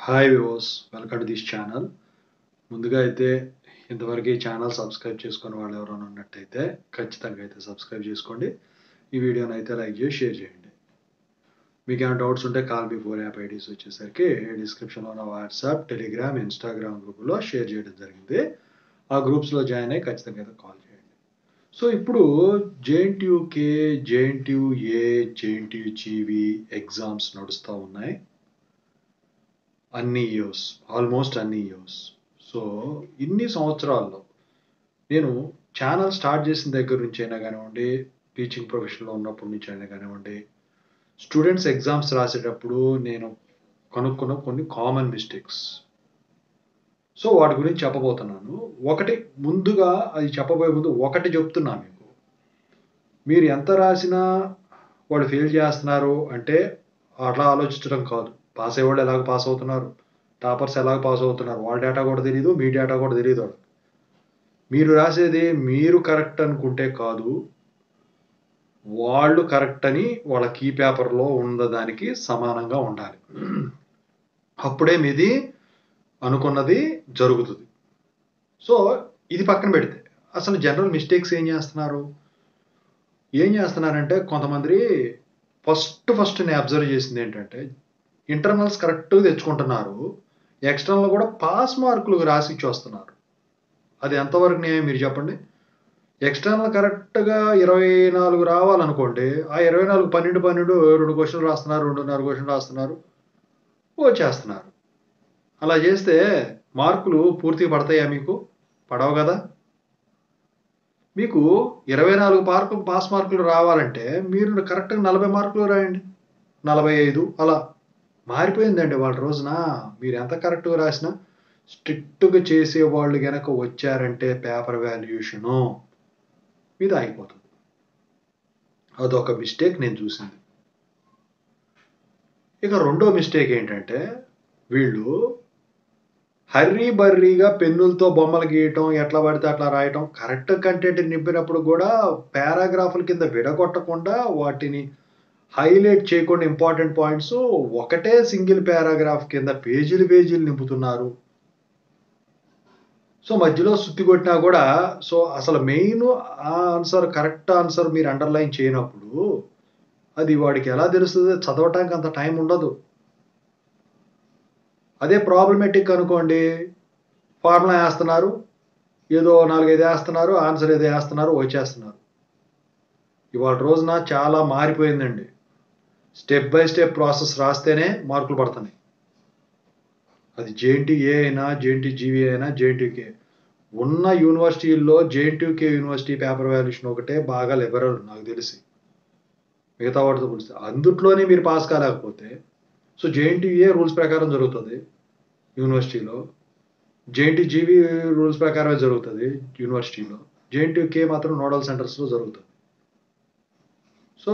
Hi వివోస్, welcome to this channel. ముందుగా అయితే ఇంతవరకు ఈ ఛానల్ సబ్స్క్రైబ్ చేసుకుని వాళ్ళు ఎవరైనా ఉన్నట్టయితే ఖచ్చితంగా అయితే సబ్స్క్రైబ్ చేసుకోండి. ఈ వీడియోని అయితే లైక్ చేసి షేర్ చేయండి. మీకు ఏమైనా డౌట్స్ ఉంటే కాల్ మీ 4 యాప్ ఐడీస్ వచ్చేసరికి డిస్క్రిప్షన్లో ఉన్న వాట్సాప్, టెలిగ్రామ్, ఇన్స్టాగ్రామ్ గ్రూపులో షేర్ చేయడం జరిగింది. ఆ గ్రూప్స్లో జాయిన్ అయ్యి ఖచ్చితంగా అయితే కాల్ చేయండి. సో ఇప్పుడు జేఎన్టీయూకే, జేఎన్టీయూఏ, జేఎన్టీయూజీవి ఎగ్జామ్స్ నడుస్తూ ఉన్నాయి. ఆల్మోస్ట్ అన్ని ఇయర్స్. సో ఇన్ని సంవత్సరాల్లో నేను ఛానల్ స్టార్ట్ చేసిన దగ్గర నుంచి అయినా కానివ్వండి, టీచింగ్ ప్రొఫెషన్లో ఉన్నప్పటి నుంచి అయినా కానివ్వండి, స్టూడెంట్స్ ఎగ్జామ్స్ రాసేటప్పుడు నేను కనుక్కున్న కొన్ని కామన్ మిస్టేక్స్. సో వాటి గురించి చెప్పబోతున్నాను. ముందుగా అది చెప్పబోయే ముందు ఒకటి చెప్తున్నా మీకు. మీరు ఎంత రాసినా వాళ్ళు ఫెయిల్ చేస్తున్నారు అంటే అట్లా ఆలోచించడం కాదు. పాస్ అయ్యేవాళ్ళు ఎలాగ పాస్ అవుతున్నారు, టాపర్స్ ఎలాగ పాస్ అవుతున్నారు, వాళ్ళ డేటా కూడా తెలియదు, మీ డేటా కూడా తెలియదు వాళ్ళకి. మీరు రాసేది మీరు కరెక్ట్ అనుకుంటే కాదు, వాళ్ళు కరెక్ట్ అని వాళ్ళ కీ పేపర్లో ఉన్నదానికి సమానంగా ఉండాలి. అప్పుడే మీది అనుకున్నది జరుగుతుంది. సో ఇది పక్కన పెడితే అసలు జనరల్ మిస్టేక్స్ ఏం చేస్తున్నారంటే కొంతమంది ఫస్ట్ నేను అబ్జర్వ్ చేసింది ఏంటంటే ఇంటర్నల్స్ కరెక్ట్గా తెచ్చుకుంటున్నారు, ఎక్స్టర్నల్ కూడా పాస్ మార్కులు రాసి ఇచ్చి వస్తున్నారు. అది ఎంతవరకు న్యాయం మీరు చెప్పండి. ఎక్స్టర్నల్ కరెక్ట్గా 24 రావాలనుకోండి, ఆ 24 12 2 క్వశ్చన్లు రాస్తున్నారు, 2.5 క్వశ్చన్లు రాస్తున్నారు, వచ్చేస్తున్నారు. అలా చేస్తే మార్కులు పూర్తిగా పడతాయా? మీకు పడవు కదా. మీకు 24 పాస్ మార్కులు రావాలంటే మీరు కరెక్ట్గా 40 మార్కులు రాయండి, 45 అలా. మారిపోయిందండి వాళ్ళ రోజున. మీరు ఎంత కరెక్ట్గా రాసినా స్ట్రిక్ట్గా చేసేవాళ్ళు కనుక వచ్చారంటే పేపర్ వాల్యుయేషను మీద ఆగిపోతుంది. అదొక మిస్టేక్ నేను చూసింది. ఇక రెండో మిస్టేక్ ఏంటంటే వీళ్ళు బర్రీగా పెన్నులతో బొమ్మలు గీయటం, ఎట్లా పడితే అట్లా రాయటం, కరెక్ట్ కంటెంట్ నింపినప్పుడు కూడా పారాగ్రాఫ్ల కింద విడగొట్టకుండా వాటిని హైలైట్ చేయకుండా ఇంపార్టెంట్ పాయింట్స్ ఒకటే సింగిల్ పారాగ్రాఫ్ కింద పేజీలు నింపుతున్నారు. సో మధ్యలో సుత్తి కొట్టినా కూడా సో అసలు మెయిన్ ఆన్సర్, కరెక్ట్ ఆన్సర్ మీరు అండర్లైన్ చేయనప్పుడు అది వాడికి ఎలా తెలుస్తుంది? చదవటానికి అంత టైం ఉండదు. అదే ప్రాబ్లమేటిక్ అనుకోండి, ఫార్ములా వేస్తున్నారు, ఏదో 4-5 వేస్తున్నారు, ఆన్సర్ ఏదో వేస్తున్నారు, వచ్చేస్తున్నారు. ఇవాళ రోజున చాలా మారిపోయిందండి. స్టెప్ బై స్టెప్ ప్రాసెస్ రాస్తేనే మార్కులు పడుతున్నాయి. అది జేఎన్టీఏ అయినా, జేఎన్టీజీవీ అయినా, జేఎన్టీకే ఉన్న యూనివర్సిటీల్లో జేఎన్టీకే యూనివర్సిటీ పేపర్ వాల్యుయేషన్ ఒకటే బాగా లిబరల్ నాకు తెలిసి, మిగతా వాటితో పోలిస్తే. అందుట్లోనే మీరు పాస్ కాలేకపోతే సో జేఎన్టీఏ రూల్స్ ప్రకారం జరుగుతుంది యూనివర్సిటీలో, జేఎన్టీజీవీ రూల్స్ ప్రకారమే జరుగుతుంది యూనివర్సిటీలో, జేఎన్టీకే మాత్రం నోడల్ సెంటర్స్లో జరుగుతుంది. సో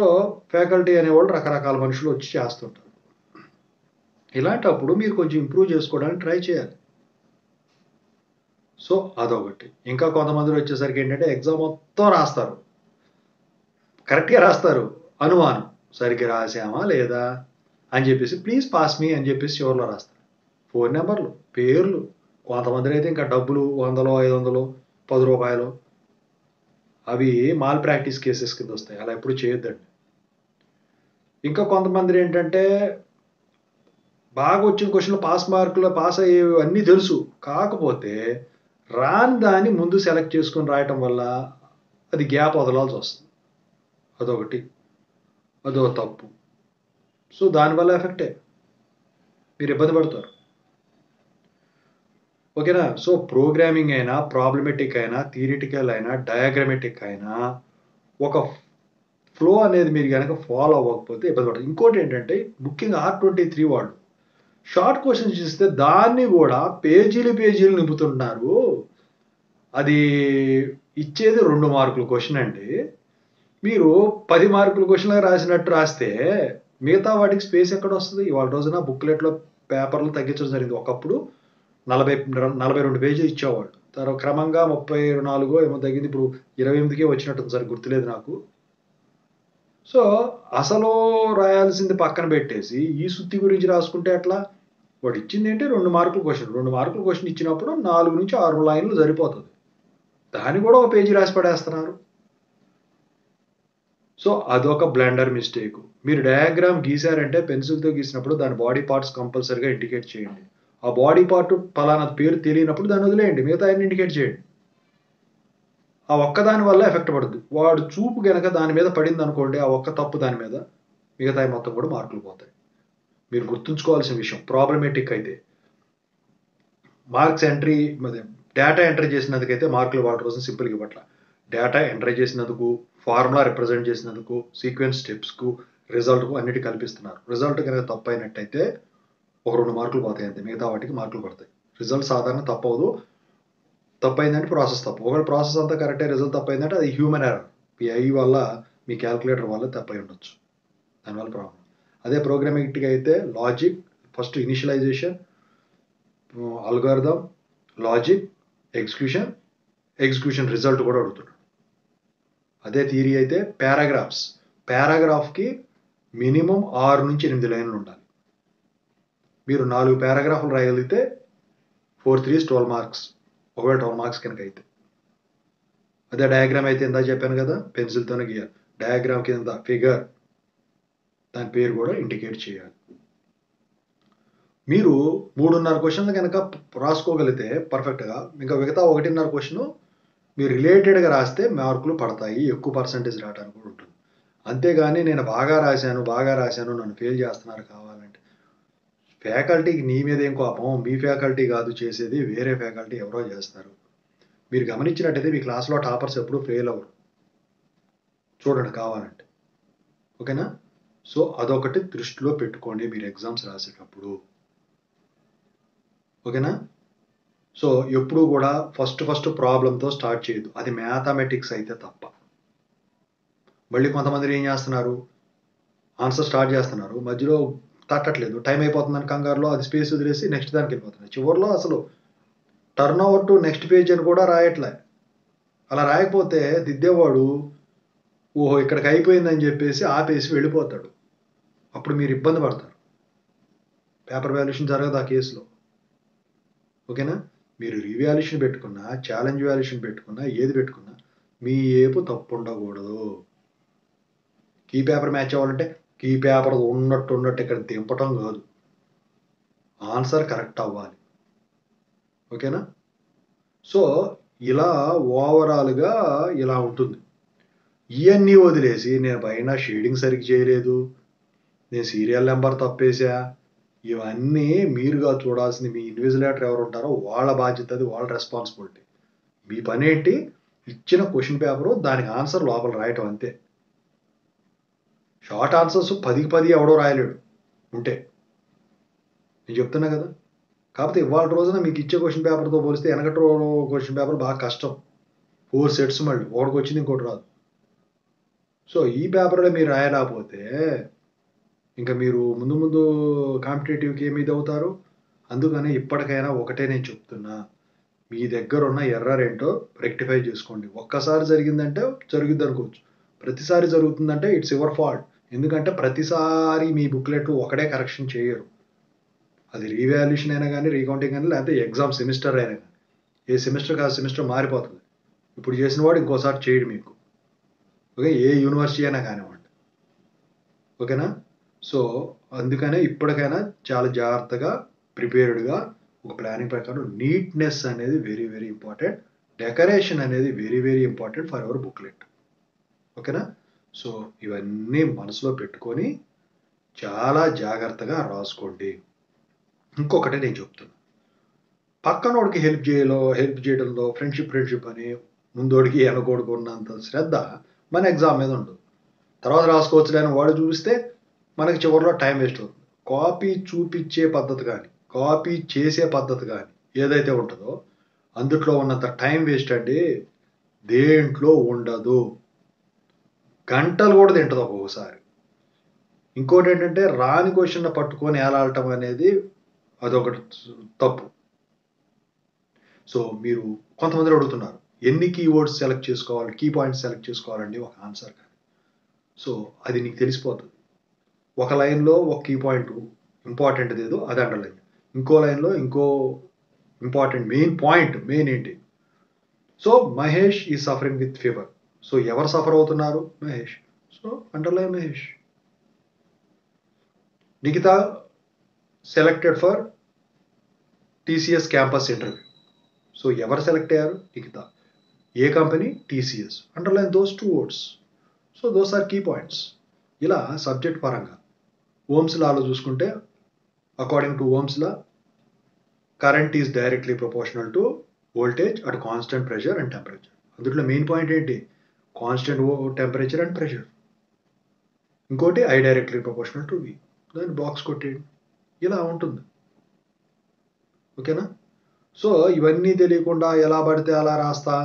ఫ్యాకల్టీ అనేవాళ్ళు రకరకాల మనుషులు వచ్చి చేస్తుంటారు. ఇలాంటప్పుడు మీరు కొంచెం ఇంప్రూవ్ చేసుకోవడానికి ట్రై చేయాలి. సో అదొకటి. ఇంకా కొంతమంది వచ్చేసరికి ఏంటంటే ఎగ్జామ్ మొత్తం రాస్తారు, కరెక్ట్గా రాస్తారు, అనుమానం సరిగ్గా రాసామా లేదా అని చెప్పేసి ప్లీజ్ పాస్ మీ అని చెప్పేసి చివరిలో రాస్తారు. ఫోన్ నెంబర్లు, పేర్లు, కొంతమంది అయితే ఇంకా డబ్బులు 100, 500, 10 రూపాయలు, అవి మాల్ ప్రాక్టీస్ కేసెస్ కింద వస్తాయి. అలా ఎప్పుడు చేయొద్దండి. ఇంకా కొంతమంది ఏంటంటే బాగా వచ్చిన క్వశ్చన్లు పాస్ అయ్యేవి అన్నీ తెలుసు, కాకపోతే రాని దాన్ని ముందు సెలెక్ట్ చేసుకొని రాయటం వల్ల అది గ్యాప్ వదలాల్సి వస్తుంది. అదో తప్పు. సో దానివల్ల ఎఫెక్టే, మీరు ఇబ్బంది పడతారు. ఓకేనా. సో ప్రోగ్రామింగ్ అయినా, ప్రాబ్లమెటిక్ అయినా, థియరిటికల్ అయినా, డయాగ్రమెటిక్ అయినా ఒక ఫ్లో అనేది మీరు కనుక ఫాలో అవ్వకపోతే ఇబ్బంది పడతారు. ఇంకోటి ఏంటంటే ముఖ్యంగా R23 వాళ్ళు షార్ట్ క్వశ్చన్స్ ఇస్తే దాన్ని కూడా పేజీలు నింపుతున్నారు. అది ఇచ్చేది 2 మార్కుల క్వశ్చన్ అండి. మీరు 10 మార్కుల క్వశ్చన్ రాసినట్టు రాస్తే మిగతా వాటికి స్పేస్ ఎక్కడ వస్తుంది? ఇవాళ రోజున బుక్లెట్లో పేపర్లు తగ్గించడం జరిగింది. ఒకప్పుడు 42 పేజీలు ఇచ్చేవాళ్ళు, తర్వాత క్రమంగా 34 ఏమో తగ్గింది, ఇప్పుడు 28కే వచ్చినట్టుంది, సరే గుర్తులేదు నాకు. సో అసలు రాయాల్సింది పక్కన పెట్టేసి ఈ సుత్తి గురించి రాసుకుంటే ఎట్లా? వాడు ఇచ్చింది ఏంటి 2 మార్కుల క్వశ్చన్. 2 మార్కుల క్వశ్చన్ ఇచ్చినప్పుడు 4 నుంచి 6 లైన్లు సరిపోతుంది. దాన్ని కూడా ఒక పేజీ రాసి పడేస్తున్నారు. సో అదొక బ్లండర్ మిస్టేక్. మీరు డయాగ్రామ్ గీశారంటే పెన్సిల్తో గీసినప్పుడు దాని బాడీ పార్ట్స్ కంపల్సరీగా ఇండికేట్ చేయండి. ఆ బాడీ పార్ట్ పలానా పేరు తెలియనప్పుడు దాన్ని వదిలేయండి, మిగతా అన్ని ఇండికేట్ చేయండి. ఆ ఒక్కదాని వల్ల ఎఫెక్ట్ పడుద్ది. వాడు చూపు గనక దాని మీద పడింది అనుకోండి, ఆ ఒక్క తప్పు దాని మీద, మిగతా మొత్తం కూడా మార్కులు పోతాయి. మీరు గుర్తుంచుకోవాల్సిన విషయం ప్రాబ్లమేటిక్ అయితే. మార్క్స్ ఎంట్రీ డేటా ఎంట్రీ చేసినందుకైతే మార్కులు వాళ్ళ రోజున సింపుల్గా ఇవ్వట్ల. డేటా ఎంట్రీ చేసినందుకు, ఫార్ములా రిప్రజెంట్ చేసినందుకు, సీక్వెన్స్ స్టెప్స్కు, రిజల్ట్కు అన్నిటి కల్పిస్తున్నారు. రిజల్ట్ కనుక తప్పు అయినట్టయితే ఒక 2 మార్కులు పోతాయి అంతే, మిగతా వాటికి మార్కులు పడతాయి. రిజల్ట్ సాధారణ తప్పవదు. తప్పైందంటే ప్రాసెస్ తప్పు. ఒకవేళ ప్రాసెస్ అంతా కరెక్టే, రిజల్ట్ తప్పైందంటే అది హ్యూమన్ ఎర్రర్. మీ AI వల్ల, మీ క్యాలిక్యులేటర్ వల్ల తప్పై ఉండొచ్చు. దానివల్ల ప్రాబ్లం. అదే ప్రోగ్రామేటిక్ అయితే logic, first initialization, algorithm, logic, execution result కూడా అడుగుతున్నాడు. అదే థియరీ అయితే పారాగ్రాఫ్కి మినిమం 6 నుంచి 8 లైన్లు ఉండాలి. మీరు 4 పారాగ్రాఫ్లు రాయగలిగితే 4 3 12 మార్క్స్. ఒకవేళ 12 మార్క్స్ కనుక అయితే. అదే డయాగ్రామ్ అయితే ఇందా చెప్పాను కదా, పెన్సిల్తోనే గీయాలి. డయాగ్రామ్ కింద ఫిగర్, దాని పేరు కూడా ఇండికేట్ చేయాలి. మీరు 3.5 క్వశ్చన్లు కనుక రాసుకోగలిగితే పర్ఫెక్ట్గా, ఇంకా మిగతా 1.5 క్వశ్చన్ మీరు రిలేటెడ్గా రాస్తే మార్కులు పడతాయి, ఎక్కువ పర్సంటేజ్ రావడానికి కూడా ఉంటుంది. అంతేగాని నేను బాగా రాశాను నన్ను ఫెయిల్ చేస్తున్నారు కావాలంటే. ఫ్యాకల్టీకి నీ మీద ఏం కోపం, మీ ఫ్యాకల్టీ కాదు చేసేది, వేరే ఫ్యాకల్టీ ఎవరో చేస్తారు. మీరు గమనించినట్టయితే మీ క్లాస్లో టాపర్స్ ఎప్పుడూ ఫెయిల్ అవ్వరు, చూడండి కావాలంటే. ఓకేనా? సో అదొకటి దృష్టిలో పెట్టుకోండి మీరు ఎగ్జామ్స్ రాసేటప్పుడు. ఓకేనా? సో ఎప్పుడు కూడా ఫస్ట్ ప్రాబ్లంతో స్టార్ట్ చేయదు, అది మ్యాథమెటిక్స్ అయితే తప్ప. మళ్ళీ కొంతమంది ఏం చేస్తున్నారు, ఆన్సర్ స్టార్ట్ చేస్తున్నారు, మధ్యలో తట్టట్లేదు, టైం అయిపోతుందని కంగారులో అది స్పేస్ వదిలేసి నెక్స్ట్ దానికి వెళ్ళిపోతుంది. చివరిలో అసలు turn over to next page అని కూడా రాయట్లే. అలా రాయకపోతే దిద్దేవాడు ఓహో ఇక్కడికి అయిపోయిందని చెప్పేసి ఆపేసి వెళ్ళిపోతాడు. అప్పుడు మీరు ఇబ్బంది పడతారు. పేపర్ వాల్యుయేషన్ జరగదు ఆ కేసులో. ఓకేనా? మీరు రీవాల్యుయేషన్ పెట్టుకున్నా, ఛాలెంజ్ వాల్యుయేషన్ పెట్టుకున్నా, ఏది పెట్టుకున్నా మీ ఏపు తప్పు ఉండకూడదు. కీ పేపర్ మ్యాచ్ అవ్వాలంటే కీ పేపర్ ఉన్నట్టు ఇక్కడ దింపటం కాదు, ఆన్సర్ కరెక్ట్ అవ్వాలి. ఓకేనా? సో ఇలా ఓవరాల్గా ఇలా ఉంటుంది. ఇవన్నీ వదిలేసి నేను పైన షేడింగ్ సరిగ్గా చేయలేదు, నేను సీరియల్ నెంబర్ తప్పేసా, ఇవన్నీ మీరుగా చూడాల్సింది మీ ఇన్విజిలేటర్ ఎవరు ఉంటారో వాళ్ళ బాధ్యత, అది వాళ్ళ రెస్పాన్సిబిలిటీ. మీ పని ఏంటి, ఇచ్చిన క్వశ్చన్ పేపరు దానికి ఆన్సర్ లోపల రాయటం అంతే. షార్ట్ ఆన్సర్స్ 10కి 10 ఎవడో రాయలేడు ఉంటే, నేను చెప్తున్నా కదా. కాకపోతే ఇవాళ రోజున మీకు ఇచ్చే క్వశ్చన్ పేపర్తో పోలిస్తే వెనకటి క్వశ్చన్ పేపర్ బాగా కష్టం. 4 సెట్స్ మళ్ళీ ఒకటికి వచ్చింది ఇంకోటి రాదు. సో ఈ పేపర్లో మీరు రాయలేకపోతే ఇంకా మీరు ముందు కాంపిటేటివ్కి ఏమి ఇది అవుతారు. అందుకని ఇప్పటికైనా ఒకటే నేను చెప్తున్నా, మీ దగ్గర ఉన్న ఎర్రర్ ఏంటో రెక్టిఫై చేసుకోండి. ఒక్కసారి జరిగిందంటే జరుగుద్ది అనుకోవచ్చు, ప్రతిసారి జరుగుతుందంటే ఇట్స్ యువర్ ఫాల్ట్. ఎందుకంటే ప్రతిసారి మీ బుక్లెట్ ఒకటే కరెక్షన్ చేయరు. అది రీవాల్యుయేషన్ అయినా కానీ, రీకౌంటింగ్ అయినా, లేకపోతే ఎగ్జామ్ సెమిస్టర్ అయినా కానీ, ఏ సెమిస్టర్ కాదు సెమిస్టర్ మారిపోతుంది. ఇప్పుడు చేసిన వాడు ఇంకోసారి చేయడు మీకు. ఓకే, ఏ యూనివర్సిటీ అయినా కానివ్వండి. ఓకేనా? సో అందుకనే ఇప్పటికైనా చాలా జాగ్రత్తగా ప్రిపేర్డ్గా ఒక ప్లానింగ్ ప్రకారం, నీట్నెస్ అనేది వెరీ వెరీ ఇంపార్టెంట్, డెకరేషన్ అనేది very very important for hour booklet. ఓకేనా? సో ఇవన్నీ మనసులో పెట్టుకొని చాలా జాగ్రత్తగా రాసుకోండి. ఇంకొకటి నేను చెప్తున్నా, పక్కనోడికి హెల్ప్ చేయడంలో ఫ్రెండ్షిప్ అని ముందోడికి వెనకోడికి ఉన్నంత శ్రద్ధ మన ఎగ్జామ్ మీద ఉండదు. తర్వాత రాసుకోవచ్చు లేని వాడు చూపిస్తే మనకి చివరిలో టైం వేస్ట్ అవుతుంది. కాపీ చూపించే పద్ధతి కానీ, కాపీ చేసే పద్ధతి కానీ ఏదైతే ఉంటుందో అందుట్లో ఉన్నంత టైం వేస్ట్ అండి దేంట్లో ఉండదు. గంటలు కూడా తింటుంది ఒక్కొక్కసారి. ఇంకోటి ఏంటంటే రాని క్వశ్చన్ పట్టుకొని ఏలాడటం అనేది అదొకటి తప్పు. సో మీరు కొంతమంది అడుగుతున్నారు ఎన్ని కీవర్డ్స్ సెలెక్ట్ చేసుకోవాలి, కీ పాయింట్స్ సెలెక్ట్ చేసుకోవాలండి ఒక ఆన్సర్ కానీ. సో అది నీకు తెలిసిపోతుంది. ఒక లైన్లో ఒక కీ పాయింట్ ఇంపార్టెంట్ ఏదో అది అండర్లైన్, ఇంకో లైన్లో ఇంకో ఇంపార్టెంట్ మెయిన్ ఏంటి? So Mahesh is suffering with fever. So ఎవరు సఫర్ అవుతున్నారు? Mahesh. So underline Mahesh. Nikhita selected for TCS campus interview. So ఎవరు సెలెక్ట్ అయ్యారు? నిఖిత. ఏ company? TCS. Underline those 2 words. So those are key points. ఇలా సబ్జెక్ట్ పరంగా ఓమ్స్ లాలో చూసుకుంటే according to Ohm's law current is directly proportional to voltage at constant pressure and temperature. అందులో main point ఏంటి? Constant temperature and pressure. ఇంకోటి I directly proportional to V. దాన్ని box కొట్టేయండి. ఇలా ఉంటుంది. ఓకేనా? సో ఇవన్నీ తెలియకుండా ఎలా పడితే అలా రాస్తా,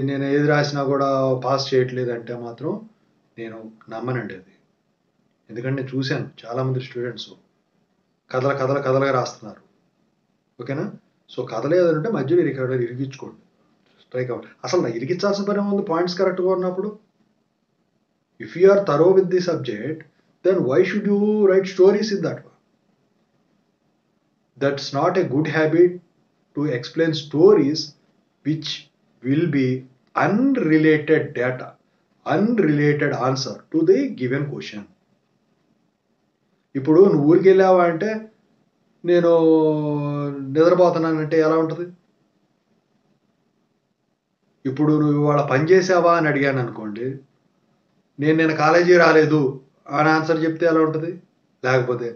నేను ఏది రాసినా కూడా పాస్ చేయట్లేదంటే మాత్రం నేను నమ్మనండి అది. ఎందుకంటే నేను చూశాను చాలామంది స్టూడెంట్స్ కథలుగా రాస్తున్నారు. ఓకేనా? సో కథలేదంటే మధ్యలో ఇరిగించుకోండి, స్ట్రైక్ అవుట్. అసలు ఇరిగించాల్సిన పని ఉంది పాయింట్స్ కరెక్ట్గా ఉన్నప్పుడు. If you are thorough with the subject, then why should you write stories in that way? That's not a good habit to explain stories which will be unrelated data, unrelated answer to the given question. ఇప్పుడు నువ్వు ఊరికి వెళ్ళావా అంటే నేను నిద్రపోతున్నానంటే ఎలా ఉంటుంది? ఇప్పుడు నువ్వు ఇవాళ పని చేసావా అని అడిగాను అనుకోండి, నేను కాలేజీ రాలేదు అని ఆన్సర్ చెప్తే ఎలా ఉంటుంది? లేకపోతే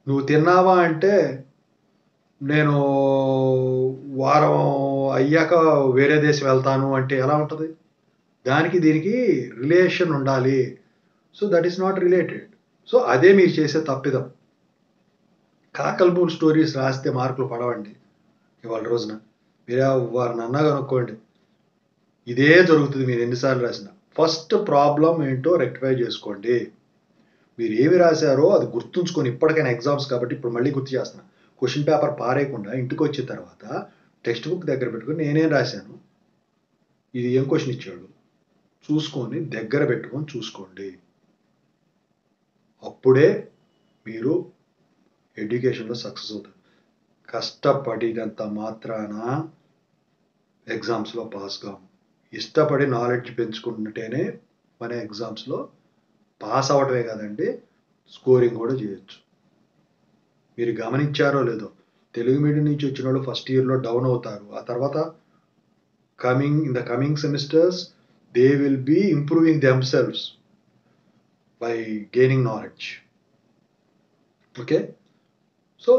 నువ్వు తిన్నావా అంటే నేను వారం అయ్యాక వేరే దేశం వెళ్తాను అంటే ఎలా ఉంటుంది? దానికి దీనికి రిలేషన్ ఉండాలి. So that is not related. So అదే మీరు చేసే తప్పిదం. కాకల్బూల్ స్టోరీస్ రాస్తే మార్కులు పడవండి. ఇవాళ రోజున మీరు వారిని అన్నా కనుక్కోండి, ఇదే జరుగుతుంది మీరు ఎన్నిసార్లు రాసినా. ఫస్ట్ ప్రాబ్లం ఏంటో రెక్టిఫై చేసుకోండి. మీరు ఏమి రాశారో అది గుర్తుంచుకొని, ఇప్పటికైనా ఎగ్జామ్స్ కాబట్టి ఇప్పుడు మళ్ళీ గుర్తు చేస్తున్నా, క్వశ్చన్ పేపర్ పారేయకుండా ఇంటికి వచ్చిన తర్వాత టెక్స్ట్ బుక్ దగ్గర పెట్టుకొని నేనేం రాశాను, ఇది ఏం క్వశ్చన్ ఇచ్చాడు చూసుకొని దగ్గర పెట్టుకొని చూసుకోండి. అప్పుడే మీరు ఎడ్యుకేషన్లో సక్సెస్ అవుతారు. కష్టపడినంత మాత్రాన ఎగ్జామ్స్లో పాస్ కాము. ఇష్టపడి నాలెడ్జ్ పెంచుకుంటేనే మన ఎగ్జామ్స్లో పాస్ అవ్వటమే కాదండి, స్కోరింగ్ కూడా చేయొచ్చు. మీరు గమనించారో లేదో, తెలుగు మీడియం నుంచి వచ్చిన వాళ్ళు ఫస్ట్ ఇయర్లో డౌన్ అవుతారు. ఆ తర్వాత in the coming semesters they will be improving themselves by gaining knowledge. Okay? So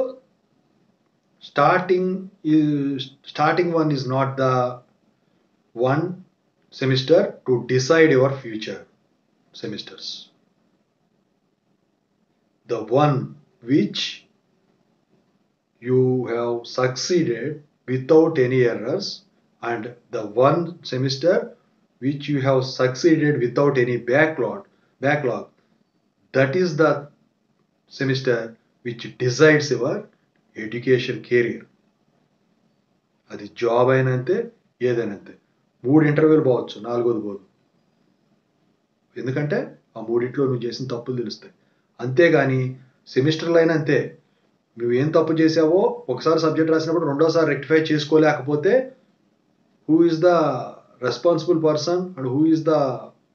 starting one is not the one semester to decide your future semesters. The one which you have succeeded without any errors, and the one semester which you have succeeded without any backlog, that is the semester which decides your education career. అది job అయినంతే, ఏదైనంతే. 3 ఇంటర్వ్యూలు పోవచ్చు, 4వది పోదు. ఎందుకంటే ఆ 3 నువ్వు చేసిన తప్పులు తెలుస్తాయి. అంతేగాని సెమిస్టర్లో అయినా అంతే, నువ్వు ఏం తప్పు చేసావో ఒకసారి సబ్జెక్ట్ రాసినప్పుడు రెండోసారి రెక్టిఫై చేసుకోలేకపోతే who is the responsible person and who is the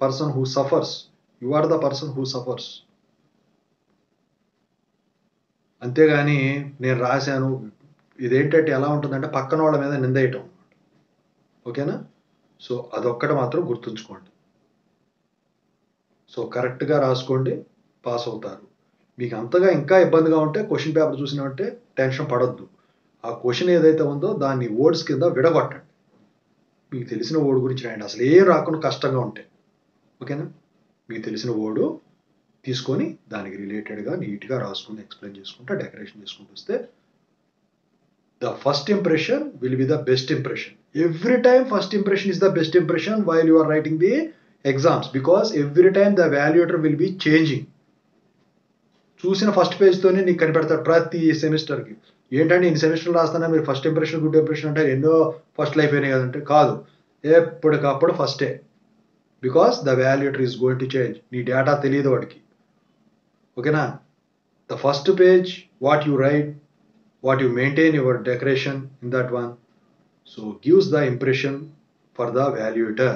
person who suffers? You are the person who suffers. అంతేగాని నేను రాశాను, ఇదేంటంటే ఎలా ఉంటుందంటే పక్కన వాళ్ళ మీద నిందేయటం. ఓకేనా? సో అదొక్కటి మాత్రం గుర్తుంచుకోండి. సో కరెక్ట్గా రాసుకోండి, పాస్ అవుతారు. మీకు అంతగా ఇంకా ఇబ్బందిగా ఉంటే క్వశ్చన్ పేపర్ చూసినామంటే టెన్షన్ పడొద్దు. ఆ క్వశ్చన్ ఏదైతే ఉందో దాన్ని వర్డ్స్ కింద విడగొట్టండి. మీకు తెలిసిన వర్డ్ గురించి రాయండి. అసలు ఏం రాకుండా కష్టంగా ఉంటాయి. ఓకేనా? మీకు తెలిసిన వర్డు తీసుకొని దానికి రిలేటెడ్గా నీట్గా రాసుకుని ఎక్స్ప్లెయిన్ చేసుకుంటా డెకరేషన్ చేసుకుంటూ వస్తే the first impression will be the best impression. Every time first impression is the best impression while you are writing the exams, because every time the valuator will be changing. చూసిన first పేజ్తోనే నీకు కనిపెడతాడు ప్రతి సెమిస్టర్కి. ఏంటంటే ఇన్ని సెమిస్టర్లు రాస్తానా మీరు first impression good impression అంటే ఎన్నో ఫస్ట్లు అయిపోయినాయి కదంటే కాదు, ఎప్పటికప్పుడు ఫస్టే. Because the valuator is going to change. నీ డేటా తెలియదు వాడికి. ఓకేనా? The first page what you right what you maintain your decoration in that one. So gives the impression for the valuator.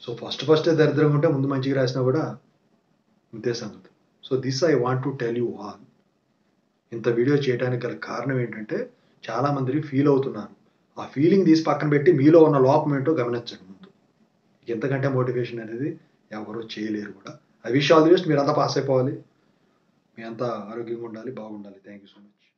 So first దరిద్రంగా ఉంటే ముందు మంచిగా రాసినా కూడా ఇంతే సంగతి. So this I want to tell you all. ఇంత video చేయడానికి గల కారణం ఏంటంటే చాలామంది ఫీల్ అవుతున్నారు. ఆ ఫీలింగ్ తీసి పక్కన పెట్టి మీలో ఉన్న లోపం ఏంటో గమనించండి ముందు. ఎంతకంటే మోటివేషన్ అనేది ఎవరూ చేయలేరు కూడా. I wish all the best. మీరంతా పాస్ అయిపోవాలి. మీ అంతా ఆరోగ్యంగా ఉండాలి, బాగుండాలి. Thank you so much.